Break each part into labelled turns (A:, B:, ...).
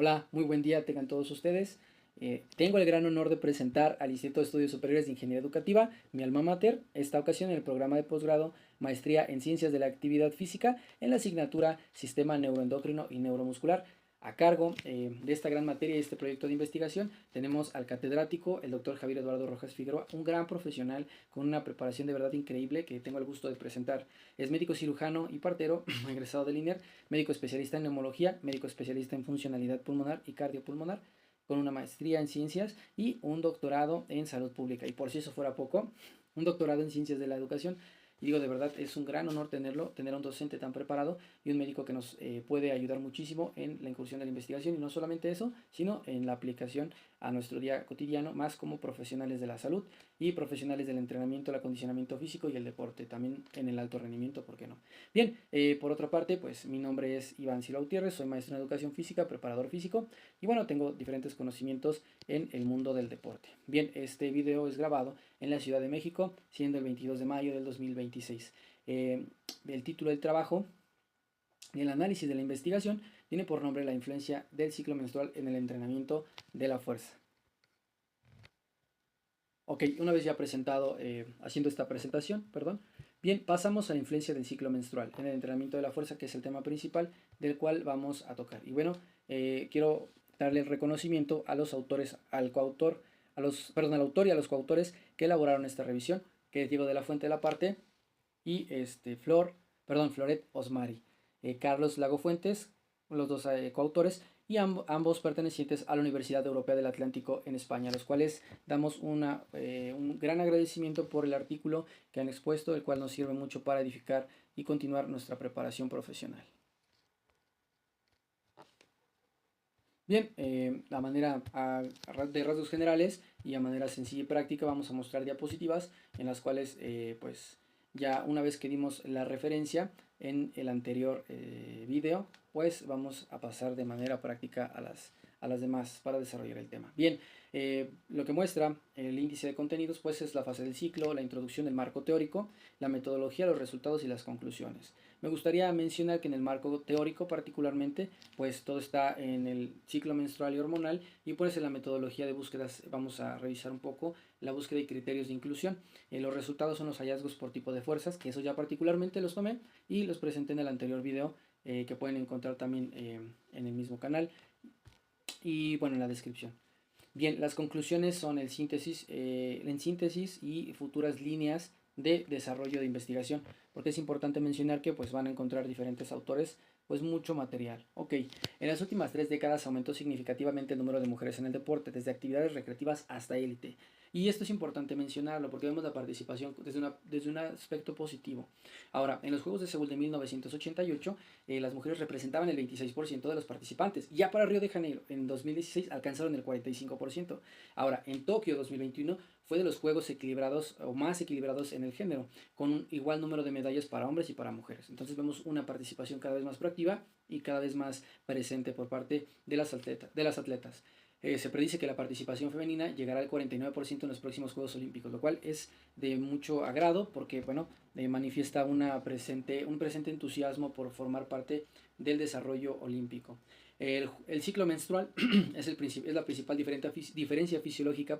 A: Hola, muy buen día tengan todos ustedes. Tengo el gran honor de presentar al Instituto de Estudios Superiores de Ingeniería Educativa, mi alma mater, esta ocasión en el programa de posgrado Maestría en Ciencias de la Actividad Física en la asignatura Sistema Neuroendocrino y Neuromuscular. A cargo de esta gran materia y este proyecto de investigación tenemos al catedrático, el doctor Javier Eduardo Rojas Figueroa, un gran profesional con una preparación de verdad increíble que tengo el gusto de presentar. Es médico cirujano y partero, egresado del INER, médico especialista en neumología, médico especialista en funcionalidad pulmonar y cardiopulmonar, con una maestría en ciencias y un doctorado en salud pública. Y por si eso fuera poco, un doctorado en ciencias de la educación. Y digo, de verdad, es un gran honor tenerlo, tener a un docente tan preparado y un médico que nos puede ayudar muchísimo en la incursión de la investigación. Y no solamente eso, sino en la aplicación a nuestro día cotidiano, más como profesionales de la salud y profesionales del entrenamiento, el acondicionamiento físico y el deporte, también en el alto rendimiento, ¿por qué no? Bien, por otra parte, pues mi nombre es Iván Silva Gutiérrez, soy maestro en educación física, preparador físico y bueno, tengo diferentes conocimientos en el mundo del deporte. Bien, este video es grabado en la Ciudad de México, siendo el 22 de mayo del 2026. El título del trabajo y el análisis de la investigación tiene por nombre la influencia del ciclo menstrual en el entrenamiento de la fuerza. Ok, una vez ya presentado, haciendo esta presentación, perdón, bien, pasamos a la influencia del ciclo menstrual en el entrenamiento de la fuerza, que es el tema principal del cual vamos a tocar. Y bueno, quiero darle el reconocimiento a los autores, al coautor, al autor y a los coautores que elaboraron esta revisión, que es Diego de la Fuente de la Parte y Floret Osmari. Carlos Lago Fuentes, los dos coautores, y ambos pertenecientes a la Universidad Europea del Atlántico en España, a los cuales damos un gran agradecimiento por el artículo que han expuesto, el cual nos sirve mucho para edificar y continuar nuestra preparación profesional. Bien, de rasgos generales y a manera sencilla y práctica vamos a mostrar diapositivas en las cuales pues ya una vez que dimos la referencia en el anterior video, pues vamos a pasar de manera práctica a las demás para desarrollar el tema. Bien, lo que muestra el índice de contenidos pues es la fase del ciclo, la introducción del marco teórico, la metodología, los resultados y las conclusiones. Me gustaría mencionar que en el marco teórico particularmente pues todo está en el ciclo menstrual y hormonal y pues en la metodología de búsquedas vamos a revisar un poco la búsqueda y criterios de inclusión. Los resultados son los hallazgos por tipo de fuerzas, que eso ya particularmente los tomé y los presenté en el anterior video que pueden encontrar también en el mismo canal y bueno en la descripción. Bien, las conclusiones son en síntesis y futuras líneas de desarrollo de investigación, porque es importante mencionar que pues van a encontrar diferentes autores, pues mucho material. Ok, en las últimas 3 décadas aumentó significativamente el número de mujeres en el deporte, desde actividades recreativas hasta élite. Y esto es importante mencionarlo porque vemos la participación desde un aspecto positivo. Ahora, en los Juegos de Seúl de 1988, las mujeres representaban el 26% de los participantes. Ya para Río de Janeiro, en 2016, alcanzaron el 45%. Ahora, en Tokio 2021 fue de los juegos equilibrados o más equilibrados en el género, con un igual número de medallas para hombres y para mujeres. Entonces vemos una participación cada vez más proactiva y cada vez más presente por parte de las atletas. Se predice que la participación femenina llegará al 49% en los próximos Juegos Olímpicos, lo cual es de mucho agrado porque bueno, manifiesta un presente entusiasmo por formar parte del desarrollo olímpico. El ciclo menstrual es la principal diferencia fisiológica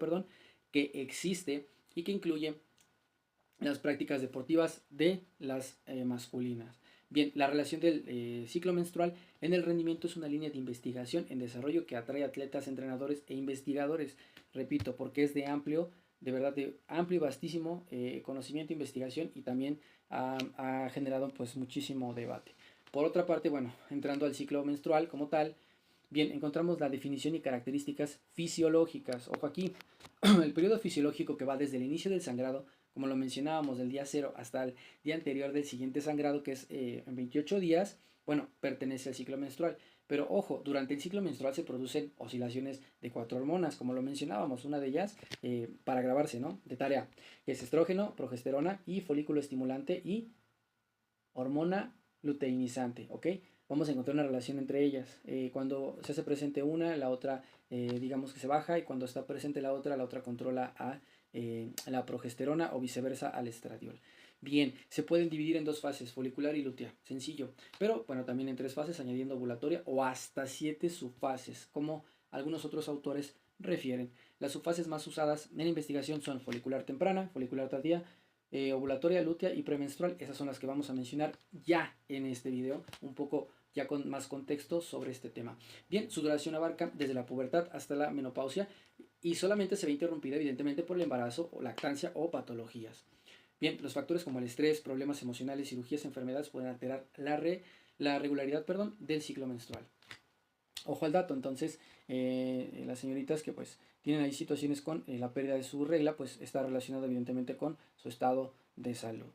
A: que existe y que incluye las prácticas deportivas de las masculinas. Bien, la relación del ciclo menstrual en el rendimiento es una línea de investigación en desarrollo que atrae atletas, entrenadores e investigadores. Repito, porque es de verdad de amplio y vastísimo conocimiento, investigación y también ha generado pues muchísimo debate. Por otra parte, bueno, entrando al ciclo menstrual como tal, bien, encontramos la definición y características fisiológicas. Ojo aquí, el periodo fisiológico que va desde el inicio del sangrado, como lo mencionábamos, del día 0 hasta el día anterior del siguiente sangrado, que es en 28 días, bueno, pertenece al ciclo menstrual. Pero ojo, durante el ciclo menstrual se producen oscilaciones de 4 hormonas, como lo mencionábamos, una de ellas para grabarse, ¿no? De tarea, que es estrógeno, progesterona y folículo estimulante y hormona luteinizante, ¿ok? Vamos a encontrar una relación entre ellas. Cuando se hace presente una, la otra digamos que se baja y cuando está presente la otra controla a la progesterona o viceversa al estradiol. Bien, se pueden dividir en dos fases, folicular y lútea, sencillo. Pero bueno, también en tres fases, añadiendo ovulatoria o hasta 7 subfases, como algunos otros autores refieren. Las subfases más usadas en investigación son folicular temprana, folicular tardía, ovulatoria, lútea y premenstrual. Esas son las que vamos a mencionar ya en este video, un poco ya con más contexto sobre este tema. Bien, su duración abarca desde la pubertad hasta la menopausia y solamente se ve interrumpida evidentemente por el embarazo o lactancia o patologías. Bien, los factores como el estrés, problemas emocionales, cirugías, enfermedades pueden alterar la regularidad del ciclo menstrual. Ojo al dato, entonces, las señoritas que pues tienen ahí situaciones con la pérdida de su regla, pues está relacionado evidentemente con su estado de salud.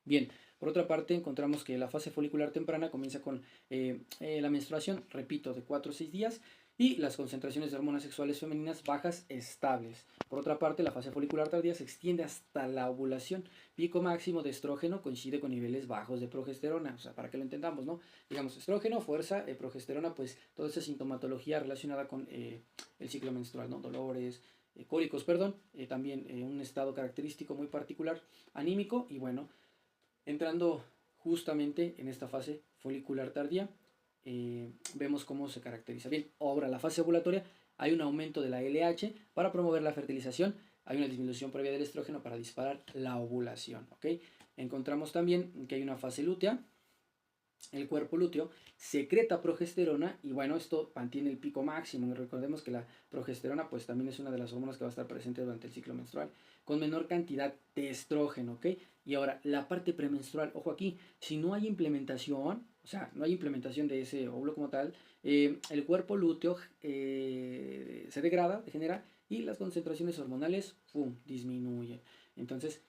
A: Bien, por otra parte encontramos que la fase folicular temprana comienza con la menstruación, repito, de 4 a 6 días y las concentraciones de hormonas sexuales femeninas bajas estables. Por otra parte, la fase folicular tardía se extiende hasta la ovulación. Pico máximo de estrógeno coincide con niveles bajos de progesterona, o sea, para que lo entendamos, ¿no? Digamos, estrógeno, fuerza, progesterona, pues toda esa sintomatología relacionada con el ciclo menstrual, ¿no? Dolores, cólicos, perdón, también un estado característico muy particular, anímico y bueno, entrando justamente en esta fase folicular tardía, vemos cómo se caracteriza. Bien, ahora la fase ovulatoria, hay un aumento de la LH para promover la fertilización, hay una disminución previa del estrógeno para disparar la ovulación. ¿Ok? Encontramos también que hay una fase lútea, el cuerpo lúteo secreta progesterona y bueno, esto mantiene el pico máximo. Recordemos que la progesterona pues también es una de las hormonas que va a estar presente durante el ciclo menstrual con menor cantidad de estrógeno, ¿ok? Y ahora, la parte premenstrual, ojo aquí, si no hay implementación, o sea, no hay implementación de ese óvulo como tal, el cuerpo lúteo se degrada, degenera y las concentraciones hormonales, ¡pum!, disminuyen. Entonces,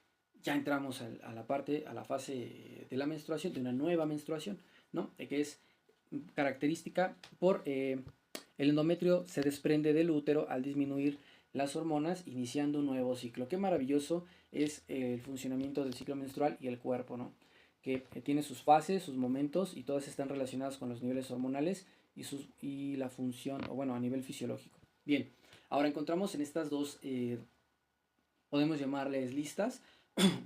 A: ya entramos a la parte, a la fase de la menstruación, de una nueva menstruación, ¿no? Que es característica por el endometrio se desprende del útero al disminuir las hormonas, iniciando un nuevo ciclo. Qué maravilloso es el funcionamiento del ciclo menstrual y el cuerpo, ¿no? Que tiene sus fases, sus momentos y todas están relacionadas con los niveles hormonales y la función, o bueno, a nivel fisiológico. Bien, ahora encontramos en estas dos, podemos llamarles listas,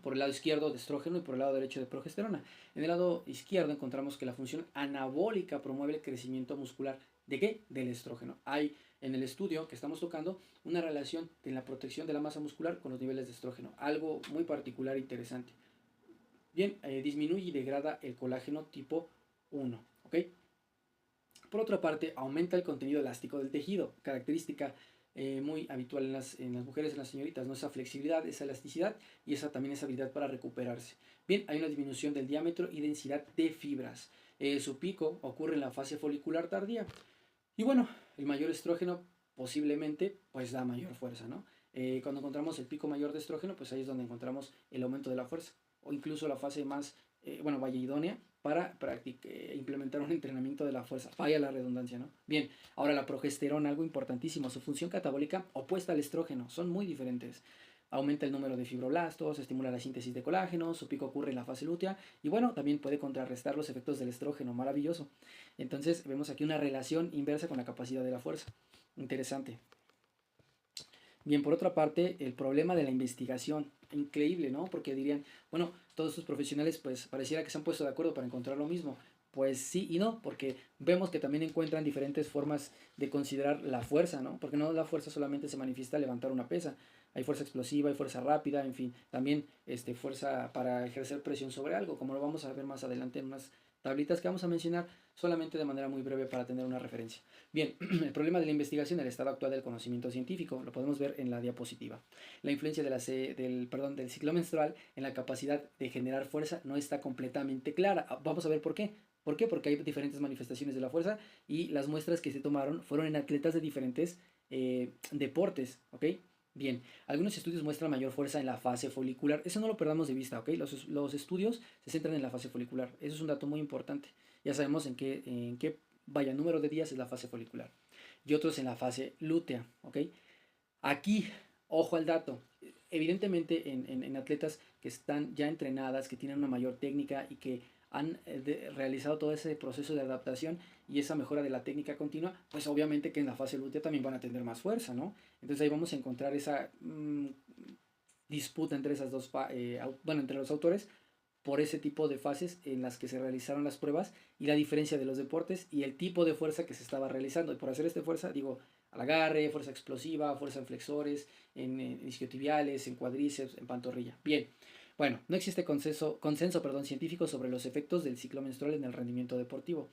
A: por el lado izquierdo de estrógeno y por el lado derecho de progesterona. En el lado izquierdo encontramos que la función anabólica promueve el crecimiento muscular. ¿De qué? Del estrógeno. Hay en el estudio que estamos tocando una relación en la protección de la masa muscular con los niveles de estrógeno. Algo muy particular e interesante. Bien, disminuye y degrada el colágeno tipo 1. ¿Ok? Por otra parte, aumenta el contenido elástico del tejido, característica muy habitual en las mujeres, en las señoritas, ¿no? Esa flexibilidad, esa elasticidad y esa también esa habilidad para recuperarse. Bien, hay una disminución del diámetro y densidad de fibras. Su pico ocurre en la fase folicular tardía. Y bueno, el mayor estrógeno posiblemente pues da mayor fuerza, ¿no? Cuando encontramos el pico mayor de estrógeno, pues ahí es donde encontramos el aumento de la fuerza o incluso la fase más, vaya idónea para implementar un entrenamiento de la fuerza. Vaya la redundancia, ¿no? Bien, ahora la progesterona, algo importantísimo, su función catabólica opuesta al estrógeno, son muy diferentes. Aumenta el número de fibroblastos, estimula la síntesis de colágeno, su pico ocurre en la fase lútea y bueno, también puede contrarrestar los efectos del estrógeno, maravilloso. Entonces vemos aquí una relación inversa con la capacidad de la fuerza. Interesante. Bien, por otra parte, el problema de la investigación, increíble, ¿no? Porque dirían, bueno, todos estos profesionales pues pareciera que se han puesto de acuerdo para encontrar lo mismo. Pues sí y no, porque vemos que también encuentran diferentes formas de considerar la fuerza, ¿no? Porque no la fuerza solamente se manifiesta al levantar una pesa. Hay fuerza explosiva, hay fuerza rápida, en fin, también fuerza para ejercer presión sobre algo, como lo vamos a ver más adelante en unas tablitas que vamos a mencionar solamente de manera muy breve para tener una referencia. Bien, el problema de la investigación, el estado actual del conocimiento científico, lo podemos ver en la diapositiva. La influencia del ciclo menstrual en la capacidad de generar fuerza no está completamente clara. Vamos a ver por qué. ¿Por qué? Porque hay diferentes manifestaciones de la fuerza y las muestras que se tomaron fueron en atletas de diferentes deportes, ¿ok? Bien, algunos estudios muestran mayor fuerza en la fase folicular. Eso no lo perdamos de vista, ¿ok? Los estudios se centran en la fase folicular. Eso es un dato muy importante. Ya sabemos en qué vaya número de días es la fase folicular. Y otros en la fase lútea, ¿ok? Aquí, ojo al dato. Evidentemente en atletas que están ya entrenadas, que tienen una mayor técnica y que han realizado todo ese proceso de adaptación y esa mejora de la técnica continua, pues obviamente que en la fase lútea también van a tener más fuerza, ¿no? Entonces ahí vamos a encontrar esa disputa entre esas dos, bueno, entre los autores por ese tipo de fases en las que se realizaron las pruebas y la diferencia de los deportes y el tipo de fuerza que se estaba realizando. Y por hacer esta fuerza, digo, al agarre, fuerza explosiva, fuerza en flexores, en isquiotibiales, en cuádriceps, en pantorrilla. Bien, bueno, no existe consenso científico sobre los efectos del ciclo menstrual en el rendimiento deportivo.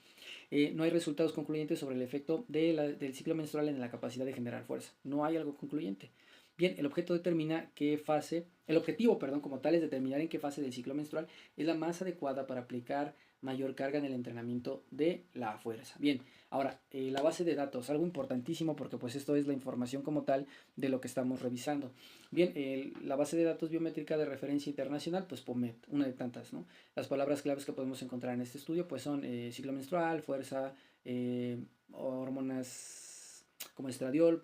A: No hay resultados concluyentes sobre el efecto del ciclo menstrual en la capacidad de generar fuerza. No hay algo concluyente. Bien, el objetivo, perdón, como tal es determinar en qué fase del ciclo menstrual es la más adecuada para aplicar mayor carga en el entrenamiento de la fuerza. Bien, ahora, la base de datos, algo importantísimo porque pues esto es la información como tal de lo que estamos revisando. Bien, la base de datos biométrica de referencia internacional, pues POMED, una de tantas, ¿no? Las palabras claves que podemos encontrar en este estudio pues son ciclo menstrual, fuerza, hormonas como estradiol,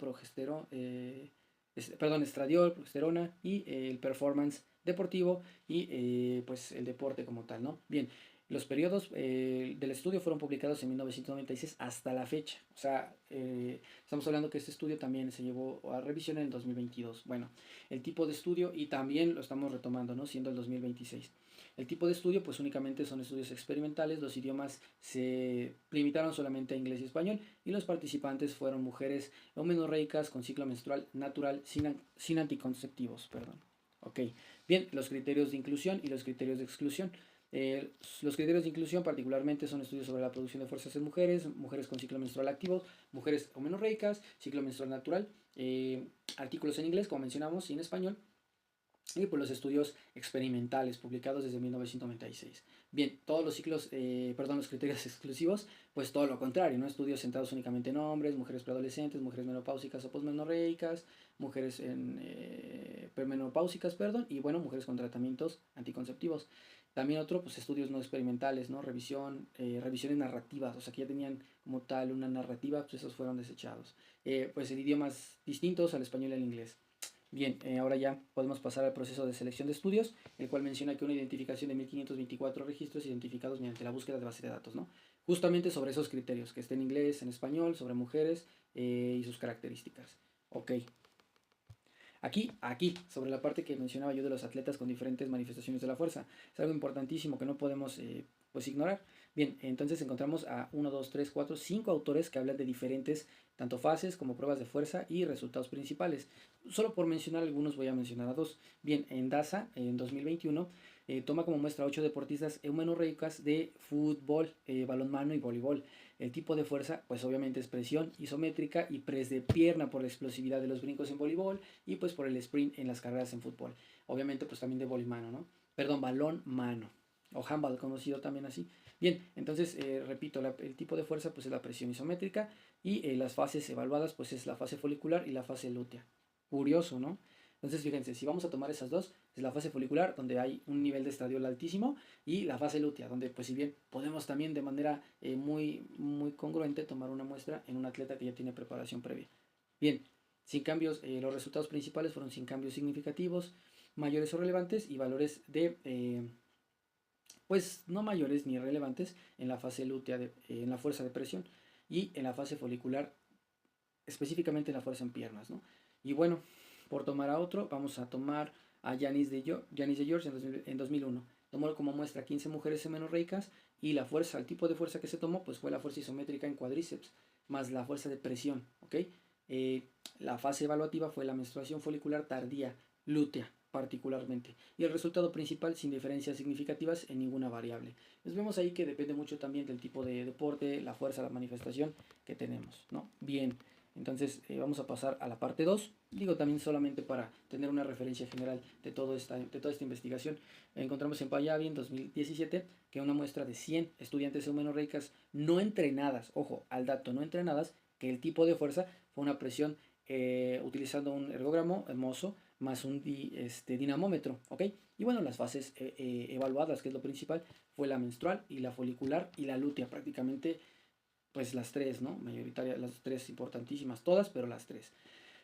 A: estradiol, progesterona y el performance deportivo y pues el deporte como tal, ¿no? Bien, los periodos del estudio fueron publicados en 1996 hasta la fecha. O sea, estamos hablando que este estudio también se llevó a revisión en el 2022. Bueno, el tipo de estudio y también lo estamos retomando, ¿no? Siendo el 2026. El tipo de estudio pues únicamente son estudios experimentales, los idiomas se limitaron solamente a inglés y español y los participantes fueron mujeres menorreicas con ciclo menstrual natural sin anticonceptivos, perdón. Ok, bien, los criterios de inclusión y los criterios de exclusión. Los criterios de inclusión particularmente son estudios sobre la producción de fuerzas en mujeres, mujeres con ciclo menstrual activo, mujeres menorreicas, ciclo menstrual natural, artículos en inglés como mencionamos y en español, y por los estudios experimentales publicados desde 1996. Bien, todos los los criterios exclusivos, pues todo lo contrario, ¿no? Estudios centrados únicamente en hombres, mujeres preadolescentes, mujeres menopáusicas o posmenarreicas, mujeres premenopáusicas, y bueno, mujeres con tratamientos anticonceptivos. También otro, pues estudios no experimentales, ¿no? Revisiones narrativas, o sea que ya tenían como tal una narrativa, pues esos fueron desechados. Pues en idiomas distintos al español y al inglés. Bien, ahora ya podemos pasar al proceso de selección de estudios, el cual menciona que una identificación de 1524 registros identificados mediante la búsqueda de base de datos, ¿no? Justamente sobre esos criterios, que esté en inglés, en español, sobre mujeres y sus características. Ok. Aquí, sobre la parte que mencionaba yo de los atletas con diferentes manifestaciones de la fuerza. Es algo importantísimo que no podemos pues ignorar. Bien, entonces encontramos a 1, 2, 3, 4, 5 autores que hablan de diferentes tanto fases como pruebas de fuerza y resultados principales. Solo por mencionar algunos voy a mencionar a dos. Bien, en DASA, en 2021, toma como muestra 8 deportistas eumenorreicas de fútbol, balonmano y voleibol. El tipo de fuerza, pues obviamente es presión isométrica y press de pierna por la explosividad de los brincos en voleibol y pues por el sprint en las carreras en fútbol. Obviamente pues también de voleimano, ¿no? Perdón, balón mano o handball conocido también así. Bien, entonces repito, el tipo de fuerza pues es la presión isométrica y las fases evaluadas pues es la fase folicular y la fase lútea. Curioso, ¿no? Entonces fíjense, si vamos a tomar esas dos, es la fase folicular donde hay un nivel de estradiol altísimo y la fase lútea donde pues si bien podemos también de manera muy congruente tomar una muestra en un atleta que ya tiene preparación previa. Bien, sin cambios, los resultados principales fueron sin cambios significativos, mayores o relevantes y valores pues no mayores ni relevantes en la fase lútea, en la fuerza de presión y en la fase folicular, específicamente en la fuerza en piernas, ¿no? Y bueno, por tomar a otro, vamos a tomar a Yanis de George en 2001. Tomó como muestra 15 mujeres semenorreicas y el tipo de fuerza que se tomó, pues fue la fuerza isométrica en cuádriceps, más la fuerza de presión, ¿ok? La fase evaluativa fue la menstruación folicular tardía, lútea particularmente, y el resultado principal sin diferencias significativas en ninguna variable. Pues vemos ahí que depende mucho también del tipo de deporte, la fuerza, la manifestación que tenemos, ¿no? Bien, entonces vamos a pasar a la parte 2. Digo también solamente para tener una referencia general de toda esta investigación. Encontramos en Payavi en 2017 que una muestra de 100 estudiantes eumenorreicas no entrenadas, ojo, al dato, no entrenadas, que el tipo de fuerza fue una presión utilizando un ergógramo hermoso más un dinamómetro, ¿ok? Y bueno, las fases evaluadas, que es lo principal, fue la menstrual y la folicular y la lútea, prácticamente pues las tres, ¿no? Mayoritaria, las tres importantísimas, todas, pero las tres.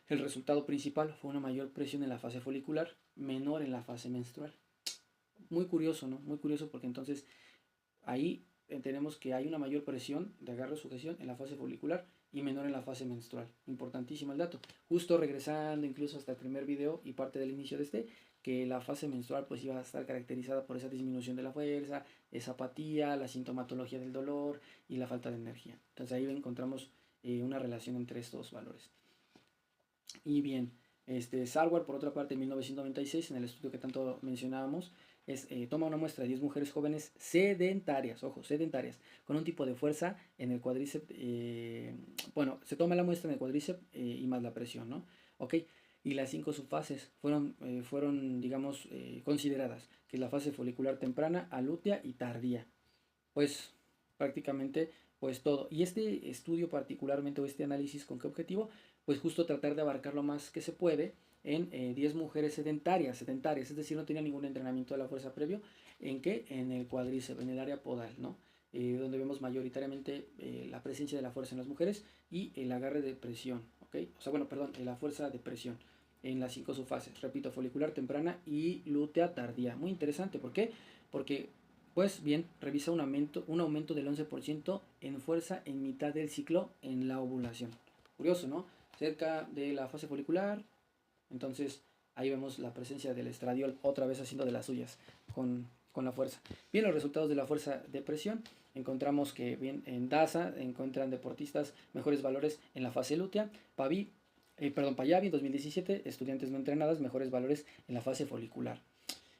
A: El resultado principal fue una mayor presión en la fase folicular, menor en la fase menstrual. Muy curioso, ¿no? Muy curioso porque entonces ahí tenemos que hay una mayor presión de agarre o sujeción en la fase folicular y menor en la fase menstrual. Importantísimo el dato. Justo regresando incluso hasta el primer video y parte del inicio de este, que la fase menstrual pues iba a estar caracterizada por esa disminución de la fuerza, esa apatía, la sintomatología del dolor y la falta de energía. Entonces ahí encontramos una relación entre estos valores. Y bien, Sarwar, por otra parte, en 1996, en el estudio que tanto mencionábamos, toma una muestra de 10 mujeres jóvenes sedentarias, ojo, sedentarias, con un tipo de fuerza en el cuádriceps, bueno, se toma la muestra en el cuádriceps y más la presión, ¿no? Ok, y las 5 subfases fueron digamos, consideradas, que es la fase folicular temprana, alútea y tardía. Pues prácticamente pues todo. Y este estudio particularmente o este análisis, ¿con qué objetivo? Pues justo tratar de abarcar lo más que se puede en 10 mujeres sedentarias, es decir, no tenía ningún entrenamiento de la fuerza previo. ¿En qué? En el cuádriceps, en el área podal, ¿no? Donde vemos mayoritariamente la presencia de la fuerza en las mujeres y el agarre de presión, ¿ok? O sea, bueno, perdón, la fuerza de presión en las 5 subfases, repito, folicular temprana y lútea tardía. Muy interesante, ¿por qué? Porque pues bien, revisa un aumento del 11% en fuerza en mitad del ciclo en la ovulación. Curioso, ¿no? Cerca de la fase folicular, entonces ahí vemos la presencia del estradiol otra vez haciendo de las suyas con la fuerza. Bien, los resultados de la fuerza de presión, encontramos que bien en DASA encuentran deportistas mejores valores en la fase lútea, Payavi en 2017, estudiantes no entrenadas, mejores valores en la fase folicular.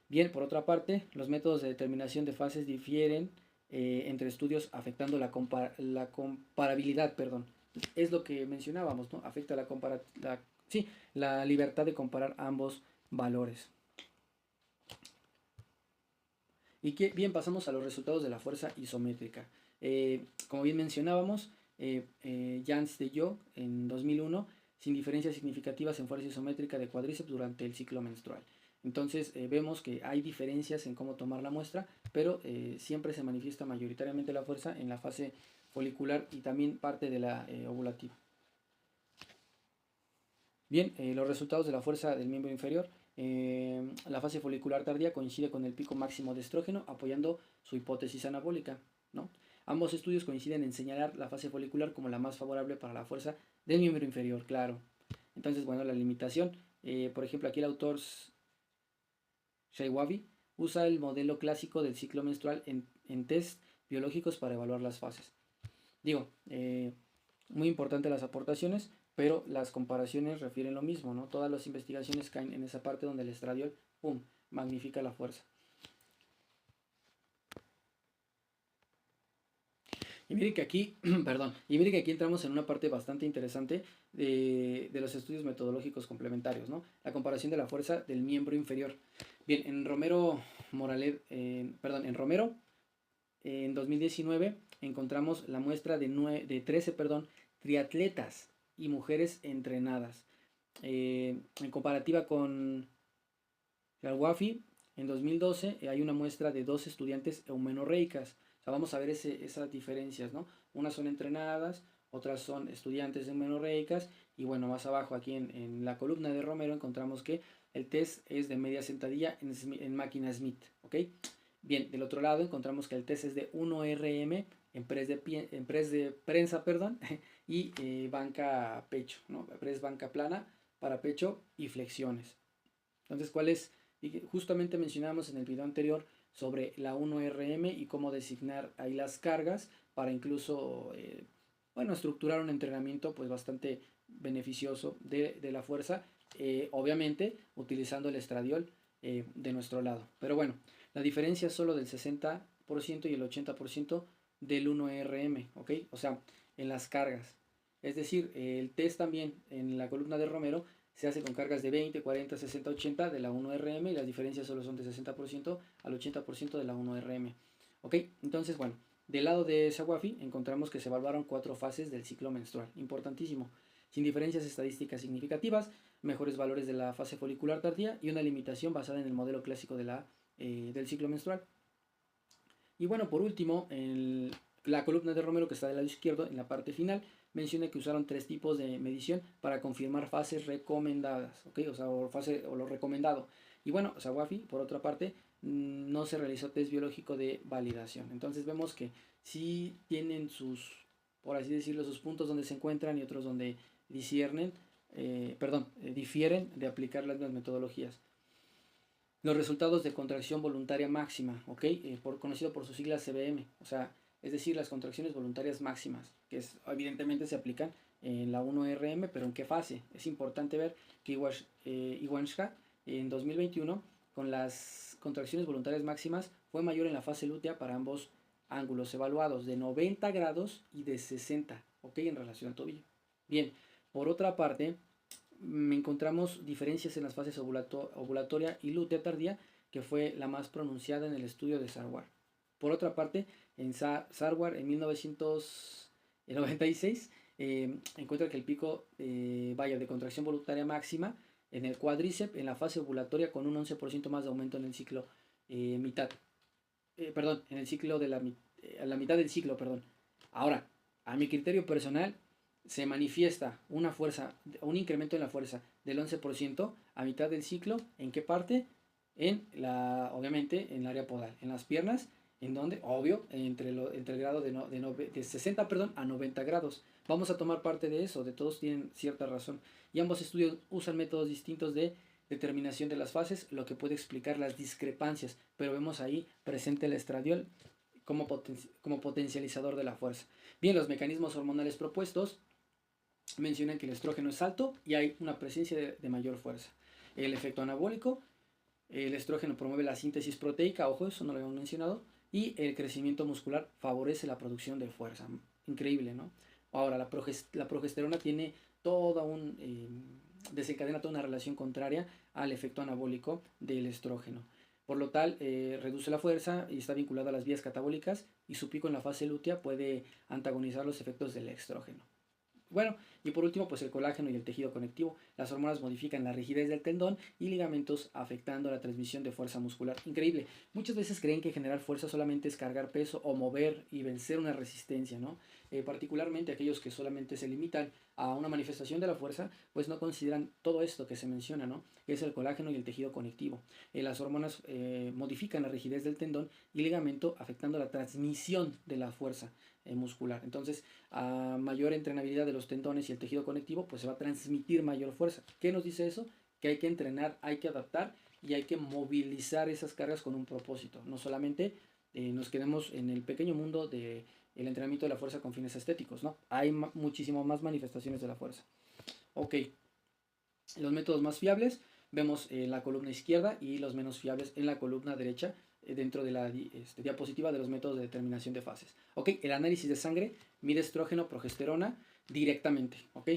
A: Bien, por otra parte, los métodos de determinación de fases difieren entre estudios afectando la comparabilidad, perdón. Es lo que mencionábamos, ¿no? Afecta la libertad de comparar ambos valores. Y que bien, pasamos a los resultados de la fuerza isométrica. Como bien mencionábamos, Jans de Jong en 2001, sin diferencias significativas en fuerza isométrica de cuádriceps durante el ciclo menstrual. Entonces vemos que hay diferencias en cómo tomar la muestra, pero siempre se manifiesta mayoritariamente la fuerza en la fase folicular y también parte de la ovulativa. Bien, los resultados de la fuerza del miembro inferior. La fase folicular tardía coincide con el pico máximo de estrógeno, apoyando su hipótesis anabólica, ¿no? Ambos estudios coinciden en señalar la fase folicular como la más favorable para la fuerza del miembro inferior, claro. Entonces, bueno, la limitación. Por ejemplo, aquí el autor Shaiwavi usa el modelo clásico del ciclo menstrual en test biológicos para evaluar las fases. Digo, muy importante las aportaciones, pero las comparaciones refieren lo mismo, ¿no? Todas las investigaciones caen en esa parte donde el estradiol, ¡pum!, magnifica la fuerza. Y miren que aquí, perdón, y miren que aquí entramos en una parte bastante interesante de los estudios metodológicos complementarios, ¿no? La comparación de la fuerza del miembro inferior. Bien, en Romero, en 2019 encontramos la muestra de 13 triatletas y mujeres entrenadas. En comparativa con Al-Wafi, en 2012 hay una muestra de 2 estudiantes eumenorreicas. O sea, vamos a ver esas diferencias, ¿no? Unas son entrenadas, otras son estudiantes eumenorreicas. Y bueno, más abajo aquí en la columna de Romero encontramos que el test es de media sentadilla en máquina Smith, ¿ok? Bien, del otro lado encontramos que el test es de 1 RM en press de prensa, y banca pecho, ¿no? Press banca plana para pecho y flexiones. Entonces, ¿cuál es? Y justamente mencionamos en el video anterior sobre la 1 RM y cómo designar ahí las cargas para incluso, estructurar un entrenamiento pues bastante beneficioso de la fuerza, obviamente utilizando el estradiol de nuestro lado. Pero bueno, la diferencia es solo del 60% y el 80% del 1 RM, ¿ok? O sea, en las cargas. Es decir, el test también en la columna de Romero se hace con cargas de 20, 40, 60, 80 de la 1 RM y las diferencias solo son de 60% al 80% de la 1 RM. ¿Ok? Entonces, bueno, del lado de Shaiwafi encontramos que se evaluaron 4 fases del ciclo menstrual. Importantísimo. Sin diferencias estadísticas significativas, mejores valores de la fase folicular tardía y una limitación basada en el modelo clásico del ciclo menstrual. Y bueno, por último, la columna de Romero que está del lado izquierdo, en la parte final, menciona que usaron 3 tipos de medición para confirmar fases recomendadas, ¿ok? O sea, o lo recomendado. Y bueno, Shaiwafi, por otra parte, no se realizó test biológico de validación. Entonces vemos que sí tienen sus por así decirlo, sus puntos donde se encuentran y otros donde difieren de aplicar las mismas metodologías. Los resultados de contracción voluntaria máxima, ¿ok? Conocido por sus siglas CBM, o sea, es decir, las contracciones voluntarias máximas, que evidentemente se aplican en la 1RM, pero ¿en qué fase? Es importante ver que Iwanshka en 2021, con las contracciones voluntarias máximas, fue mayor en la fase lútea para ambos ángulos evaluados, de 90 grados y de 60, ¿ok? En relación al tobillo. Bien, por otra parte, encontramos diferencias en las fases ovulatoria y lútea tardía, que fue la más pronunciada en el estudio de Sarwar. Por otra parte, en Sarwar en 1996 encuentra que el pico de contracción voluntaria máxima en el cuádriceps en la fase ovulatoria con un 11% más de aumento en el ciclo en el ciclo de a la mitad del ciclo, perdón. Ahora, a mi criterio personal, se manifiesta un incremento en la fuerza del 11% a mitad del ciclo. ¿En qué parte? Obviamente, en el área podal, en las piernas, en donde, obvio, entre el grado de 60 a 90 grados. Vamos a tomar parte de eso, de todos tienen cierta razón. Y ambos estudios usan métodos distintos de determinación de las fases, lo que puede explicar las discrepancias, pero vemos ahí presente el estradiol como potencializador de la fuerza. Bien, los mecanismos hormonales propuestos mencionan que el estrógeno es alto y hay una presencia de mayor fuerza. El efecto anabólico, el estrógeno promueve la síntesis proteica, ojo, eso no lo habíamos mencionado, y el crecimiento muscular favorece la producción de fuerza. Increíble, ¿no? Ahora, la progesterona tiene desencadena toda una relación contraria al efecto anabólico del estrógeno. Por lo tal, reduce la fuerza y está vinculada a las vías catabólicas, y su pico en la fase lútea puede antagonizar los efectos del estrógeno. Bueno, y por último, pues el colágeno y el tejido conectivo. Las hormonas modifican la rigidez del tendón y ligamentos, afectando la transmisión de fuerza muscular. Increíble. Muchas veces creen que generar fuerza solamente es cargar peso o mover y vencer una resistencia, ¿no? Particularmente aquellos que solamente se limitan a una manifestación de la fuerza, pues no consideran todo esto que se menciona, ¿no? Que es el colágeno y el tejido conectivo. Las hormonas modifican la rigidez del tendón y ligamento, afectando la transmisión de la fuerza muscular. Entonces, a mayor entrenabilidad de los tendones y el tejido conectivo, pues se va a transmitir mayor fuerza. ¿Qué nos dice eso? Que hay que entrenar, hay que adaptar y hay que movilizar esas cargas con un propósito. No solamente nos quedemos en el pequeño mundo del entrenamiento de la fuerza con fines estéticos, ¿no? Hay muchísimo más manifestaciones de la fuerza. Ok, los métodos más fiables vemos la columna izquierda y los menos fiables en la columna derecha, dentro de la diapositiva de los métodos de determinación de fases. Ok, el análisis de sangre mide estrógeno, progesterona directamente. Ok,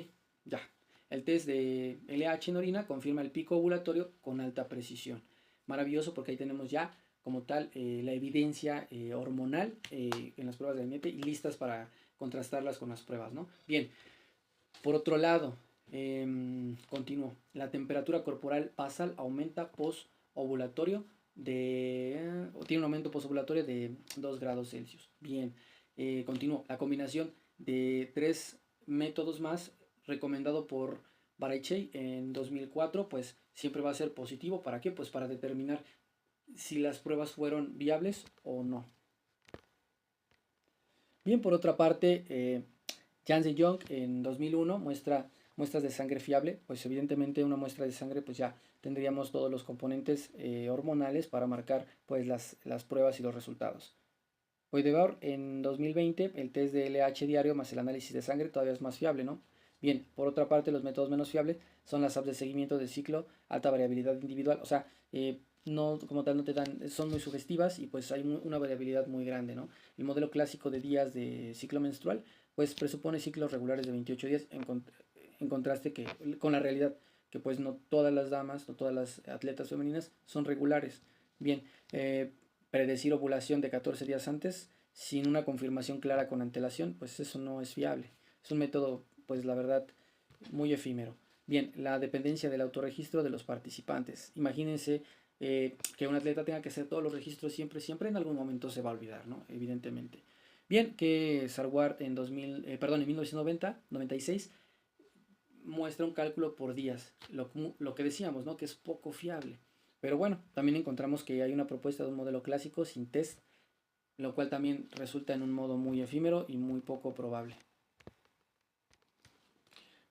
A: ya. El test de LH en orina confirma el pico ovulatorio con alta precisión. Maravilloso, porque ahí tenemos ya como tal la evidencia hormonal en las pruebas de gabinete y listas para contrastarlas con las pruebas, ¿no? Bien, por otro lado, continúo. La temperatura corporal basal aumenta post-ovulatorio tiene un aumento postovulatorio de 2 grados Celsius. Bien, continúo. La combinación de 3 métodos más recomendado por Baraichei en 2004, pues siempre va a ser positivo. ¿Para qué? Pues para determinar si las pruebas fueron viables o no. Bien, por otra parte, Janssen Young en 2001 muestra muestras de sangre fiable. Pues evidentemente una muestra de sangre, pues ya tendríamos todos los componentes hormonales para marcar pues las pruebas y los resultados. Oidebor en 2020, el test de LH diario más el análisis de sangre todavía es más fiable, ¿no? Bien, por otra parte, los métodos menos fiables son las apps de seguimiento de ciclo, alta variabilidad individual, o sea, no, como tal no te dan, son muy sugestivas y pues hay una variabilidad muy grande, ¿no? El modelo clásico de días de ciclo menstrual, pues presupone ciclos regulares de 28 días en contraste con la realidad, que pues no todas las damas, no todas las atletas femeninas son regulares. Bien, predecir ovulación de 14 días antes sin una confirmación clara con antelación, pues eso no es fiable. Es un método, pues la verdad, muy efímero. Bien, la dependencia del autorregistro de los participantes. Imagínense que un atleta tenga que hacer todos los registros siempre, en algún momento se va a olvidar, ¿no? Evidentemente. Bien, que Sarwar en 1996 muestra un cálculo por días, lo que decíamos, ¿no? Que es poco fiable. Pero bueno, también encontramos que hay una propuesta de un modelo clásico sin test, lo cual también resulta en un modo muy efímero y muy poco probable.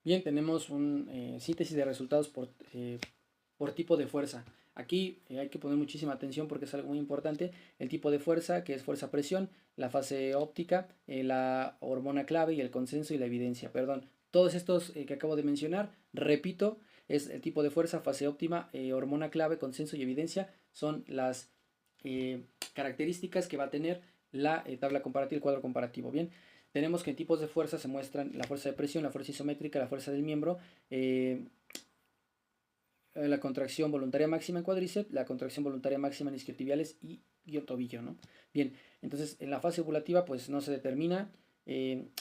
A: Bien, tenemos un síntesis de resultados por tipo de fuerza. Aquí hay que poner muchísima atención porque es algo muy importante. El tipo de fuerza, que es fuerza-presión, la fase óptica, la hormona clave y el consenso y la evidencia. Perdón, todos estos que acabo de mencionar, repito, es el tipo de fuerza, fase óptima, hormona clave, consenso y evidencia. Son las características que va a tener la tabla comparativa, el cuadro comparativo. Bien, tenemos que en tipos de fuerza se muestran la fuerza de presión, la fuerza isométrica, la fuerza del miembro, la contracción voluntaria máxima en cuádriceps, la contracción voluntaria máxima en isquiotibiales y tobillo, ¿no? Bien, entonces en la fase ovulativa pues no se determina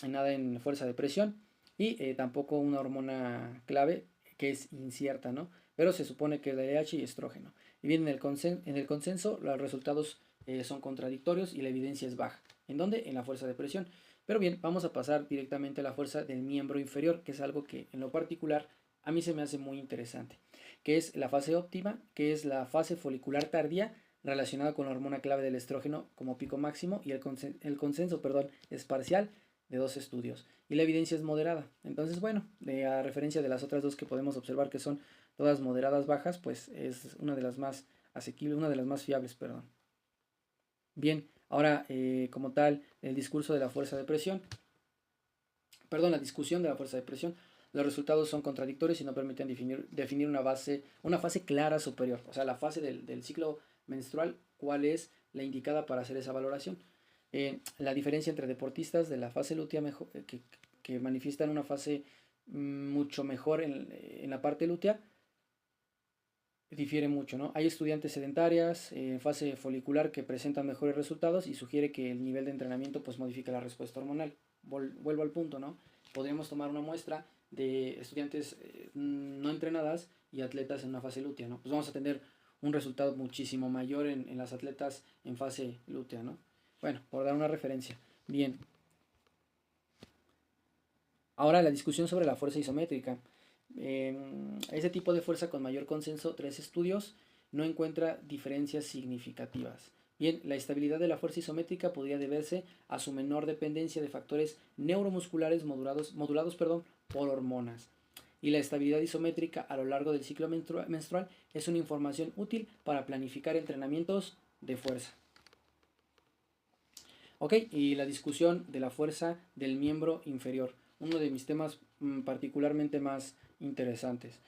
A: nada en fuerza de presión y tampoco una hormona clave que es incierta, ¿no? Pero se supone que es LH y estrógeno. Y bien, en el consenso los resultados son contradictorios y la evidencia es baja. ¿En dónde? En la fuerza de presión. Pero bien, vamos a pasar directamente a la fuerza del miembro inferior, que es algo que en lo particular a mí se me hace muy interesante, que es la fase óptima, que es la fase folicular tardía relacionada con la hormona clave del estrógeno como pico máximo, y el consenso, perdón, es parcial de dos estudios. Y la evidencia es moderada. Entonces, bueno, a referencia de las otras dos que podemos observar que son todas moderadas bajas, pues es una de las más asequibles, una de las más fiables, perdón. Bien, ahora como tal, el discurso de la fuerza de presión, perdón, la discusión de la fuerza de presión. Los resultados son contradictorios y no permiten definir una fase clara superior. O sea, la fase del ciclo menstrual, cuál es la indicada para hacer esa valoración. La diferencia entre deportistas de la fase lútea que manifiestan una fase mucho mejor en la parte lútea difiere mucho, ¿no? Hay estudiantes sedentarias en fase folicular que presentan mejores resultados y sugiere que el nivel de entrenamiento pues modifica la respuesta hormonal. Vuelvo al punto, ¿no? Podríamos tomar una muestra de estudiantes no entrenadas y atletas en una fase lútea, ¿no? Pues vamos a tener un resultado muchísimo mayor en las atletas en fase lútea, ¿no? Bueno, por dar una referencia. Bien. Ahora la discusión sobre la fuerza isométrica. Ese tipo de fuerza con mayor consenso, 3 estudios, no encuentra diferencias significativas. Bien, la estabilidad de la fuerza isométrica podría deberse a su menor dependencia de factores neuromusculares modulados por hormonas. Y la estabilidad isométrica a lo largo del ciclo menstrual es una información útil para planificar entrenamientos de fuerza. Ok, y la discusión de la fuerza del miembro inferior, uno de mis temas particularmente más interesantes.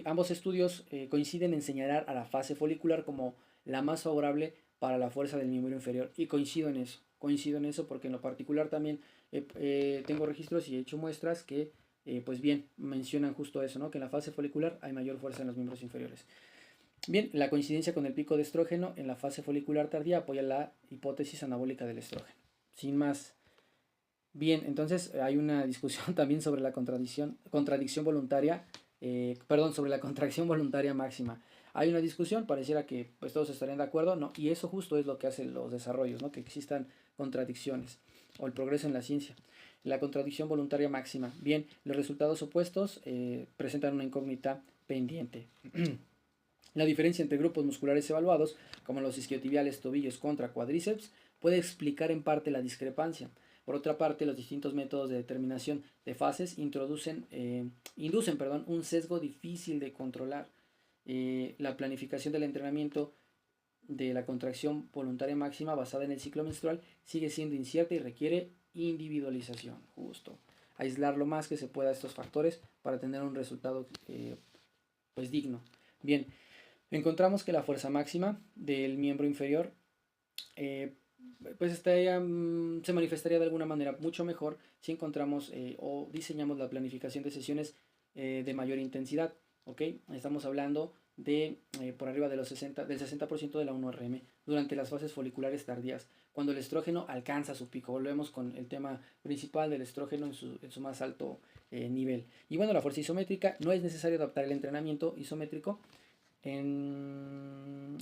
A: Ambos estudios coinciden en señalar a la fase folicular como la más favorable para la fuerza del miembro inferior, y coincido en eso porque en lo particular también tengo registros y he hecho muestras que pues bien mencionan justo eso, ¿no? Que en la fase folicular hay mayor fuerza en los miembros inferiores. Bien, la coincidencia con el pico de estrógeno en la fase folicular tardía apoya la hipótesis anabólica del estrógeno. Sin más. Bien, entonces hay una discusión también sobre la contradicción voluntaria, sobre la contracción voluntaria máxima. Hay una discusión, pareciera que pues todos estarían de acuerdo, ¿no? Y eso justo es lo que hacen los desarrollos, ¿no? Que existan contradicciones o el progreso en la ciencia. La contradicción voluntaria máxima. Bien, los resultados opuestos presentan una incógnita pendiente. La diferencia entre grupos musculares evaluados, como los isquiotibiales, tobillos contra cuádriceps, puede explicar en parte la discrepancia. Por otra parte, los distintos métodos de determinación de fases inducen un sesgo difícil de controlar. La planificación del entrenamiento de la contracción voluntaria máxima basada en el ciclo menstrual sigue siendo incierta y requiere individualización, justo. Aislar lo más que se pueda estos factores para tener un resultado pues digno. Bien, encontramos que la fuerza máxima del miembro inferior pues se manifestaría de alguna manera mucho mejor si encontramos o diseñamos la planificación de sesiones de mayor intensidad. ¿Ok? Estamos hablando de por arriba de del 60% de la 1RM durante las fases foliculares tardías, cuando el estrógeno alcanza su pico. Volvemos con el tema principal del estrógeno en su más alto nivel. Y bueno, la fuerza isométrica, no es necesario adaptar el entrenamiento isométrico según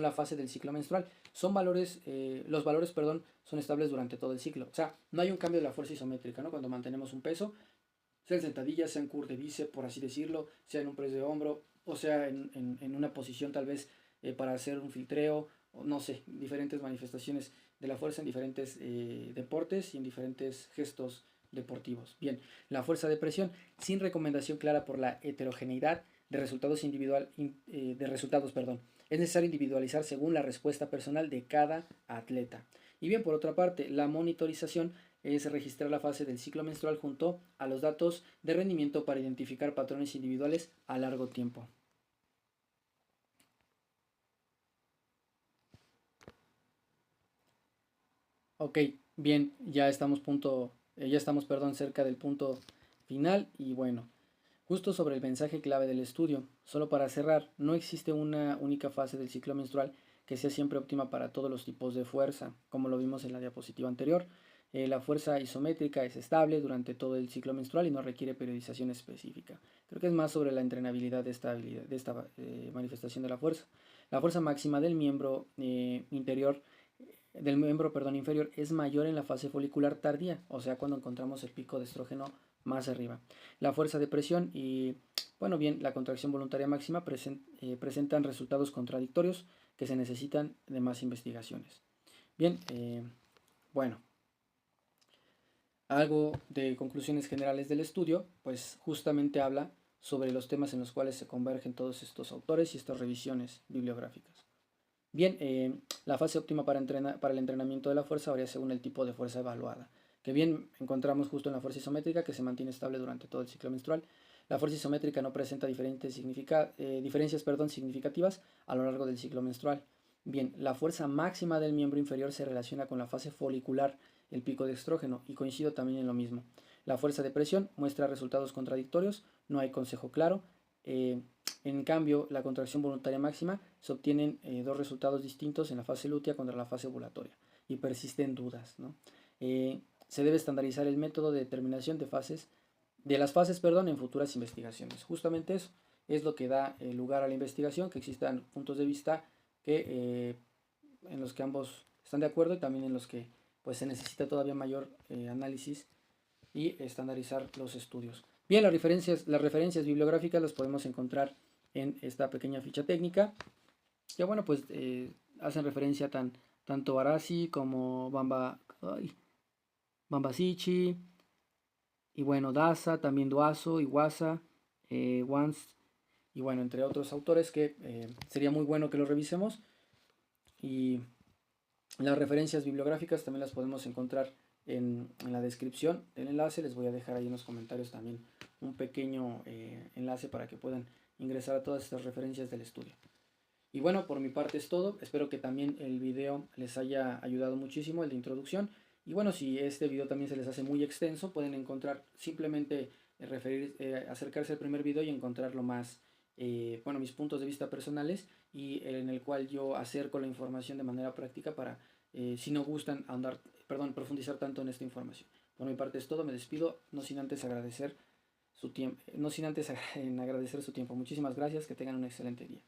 A: la fase del ciclo menstrual. Los valores son estables durante todo el ciclo. O sea, no hay un cambio de la fuerza isométrica, ¿no? Cuando mantenemos un peso, sea en sentadillas, sea en curl de bíceps, por así decirlo, sea en un press de hombro, o sea en una posición tal vez para hacer un filtreo, o no sé, diferentes manifestaciones de la fuerza en diferentes deportes y en diferentes gestos deportivos. Bien, la fuerza de presión sin recomendación clara por la heterogeneidad de resultados Es necesario individualizar según la respuesta personal de cada atleta. Y bien, por otra parte, la monitorización es registrar la fase del ciclo menstrual junto a los datos de rendimiento para identificar patrones individuales a largo tiempo. Ok, bien, ya estamos, perdón, cerca del punto final y bueno, justo sobre el mensaje clave del estudio. Solo para cerrar, no existe una única fase del ciclo menstrual que sea siempre óptima para todos los tipos de fuerza, como lo vimos en la diapositiva anterior. La fuerza isométrica es estable durante todo el ciclo menstrual y no requiere periodización específica. Creo que es más sobre la entrenabilidad de esta manifestación de la fuerza. La fuerza máxima del miembro inferior es mayor en la fase folicular tardía, o sea, cuando encontramos el pico de estrógeno más arriba. La fuerza de presión y, bueno, bien, la contracción voluntaria máxima presentan resultados contradictorios que se necesitan de más investigaciones. Bien, bueno, algo de conclusiones generales del estudio, pues justamente habla sobre los temas en los cuales se convergen todos estos autores y estas revisiones bibliográficas. Bien, la fase óptima para el entrenamiento de la fuerza varía según el tipo de fuerza evaluada, que bien encontramos justo en la fuerza isométrica, que se mantiene estable durante todo el ciclo menstrual. La fuerza isométrica no presenta diferencias significativas a lo largo del ciclo menstrual. Bien, la fuerza máxima del miembro inferior se relaciona con la fase folicular, el pico de estrógeno, y coincido también en lo mismo. La fuerza de presión muestra resultados contradictorios, no hay consejo claro. En cambio, la contracción voluntaria máxima se obtienen dos resultados distintos en la fase lútea contra la fase ovulatoria y persisten dudas, ¿no? Se debe estandarizar el método de determinación de las fases en futuras investigaciones. Justamente eso es lo que da lugar a la investigación, que existan puntos de vista en los que ambos están de acuerdo y también en los que pues, se necesita todavía mayor análisis y estandarizar los estudios. Bien, las referencias bibliográficas las podemos encontrar en esta pequeña ficha técnica, que bueno, pues hacen referencia tanto Arasi como Bambasichi, y bueno, Daza, también Duaso, Iwasa, Wans, y bueno, entre otros autores que sería muy bueno que los revisemos. Y las referencias bibliográficas también las podemos encontrar en la descripción del enlace. Les voy a dejar ahí en los comentarios también un pequeño enlace para que puedan ingresar a todas estas referencias del estudio. Y bueno, por mi parte es todo. Espero que también el video les haya ayudado muchísimo, el de introducción. Y bueno, si este video también se les hace muy extenso, pueden encontrar simplemente acercarse al primer video y encontrarlo más, mis puntos de vista personales y en el cual yo acerco la información de manera práctica para, si no gustan profundizar tanto en esta información. Por mi parte es todo, me despido, no sin antes agradecer su tiempo. Muchísimas gracias, que tengan un excelente día.